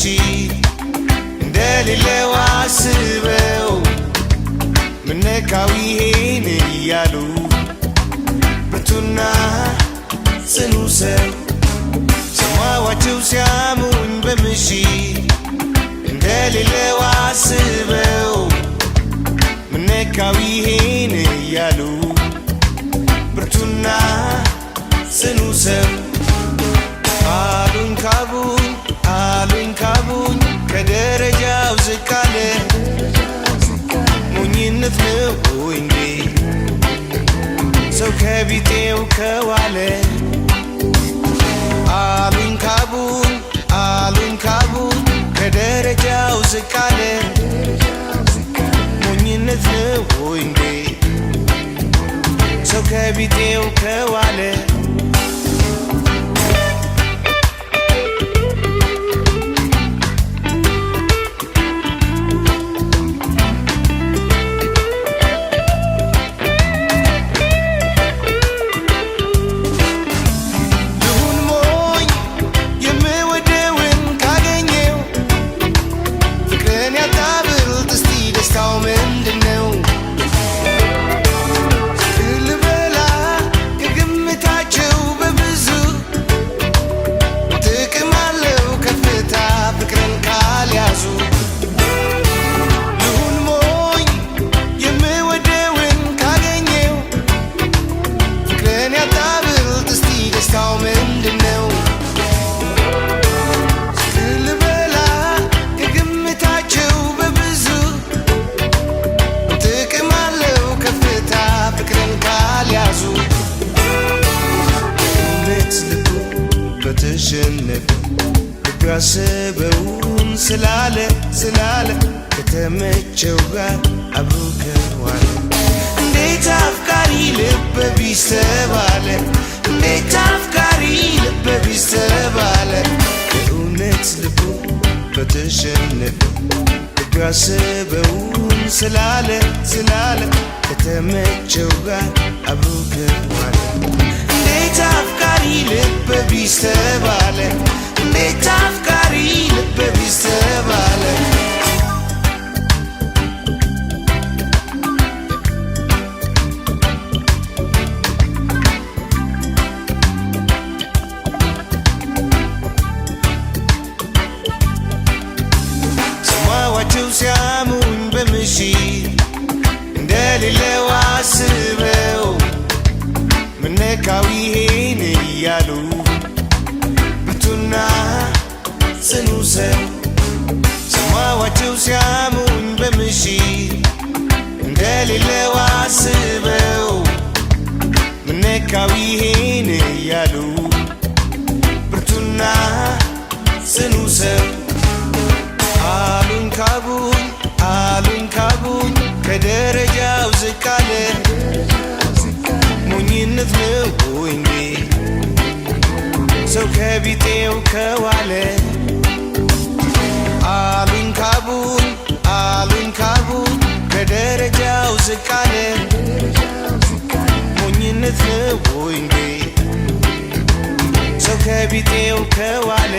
በምሽት እንደሌለው አስበው ምነካው ይሄን እያሉ ብርቱና ጽኑ ሰው ሰማዋቸው ሲያሙኝ በምሽት እንደሌለው አስበው ምነካው ይሄን እያሉ ብርቱና ጽኑ ሰው አሉኝ ካቡኝ ከደረጃው ዝቅ አለ ሞኝነት ነው እንዴ ሰው ከቢጤው ከዋለ አሉኝ ካቡኝ ከደረጃው ዝቅ አለ ሞኝነት ነው እንዴ ሰው ከቢጤው ከዋለ ያሰበውን ስላለ ከተመቸው ጋር አብሮ ከዋለ እንዴት አፍቃሪ ልበ ቢስ ተባለ እንዴት አፍቃሪ ልበ ቢስ ተባለ እውነት ልቡ በተሸነፈ ያሰበውን ስላለ ከተመቸው ጋር አብሮ ከዋለ እንዴት አፍቃሪ ልበ ቢስ ተባለ እንዴት አፍቃሪ ልበ ቢስ ተባለ ሰማዋቸው ሲያሙኝ በምሽት እንደሌለው አስበው ምነካው ይሄን እያሉ ብርቱና ጽኑ ሰው ሰማዋቸው ሲያሙኝ በምሽት እንደሌለው አስበው ምነካው ይሄን እያሉ ብርቱና ጽኑ ሰው አሉኝ ካቡኝ ከደረጃው ዝቅ አለ ሞኝነት ነው እንዴ ሰው ከቢጤው ከዋለ አሉኝ ካቡኝ ከደረጃው ዝቅ አለ ሞኝነት ነው እንዴ ሰው ከቢጤው ከዋለ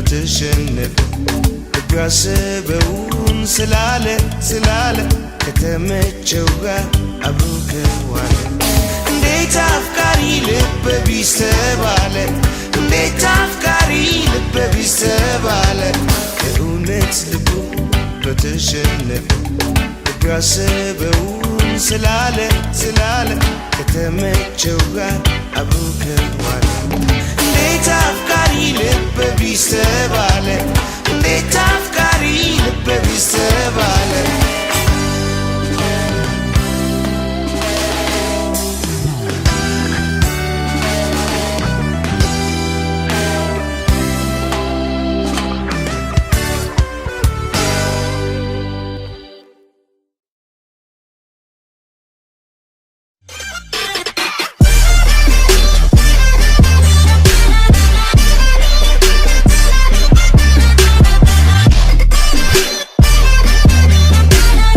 ተሸነፈ ያሰበውን ስላለ ከተመቸው ጋር አብሮ ከዋለ እንዴት አፍቃሪ ልበ ቢስ ተባለ እንዴት አፍቃሪ ልበ ቢስ ተባለ የእውነት ልቡ በተሸነፈ ልቡ ያሰበውን ስላለ ከተመቸው ጋር አብሮ ከዋለ እንዴት አፍቃሪ ልበ ቢስ ተባለ እንዴት አፍቃሪ ልበ ቢስ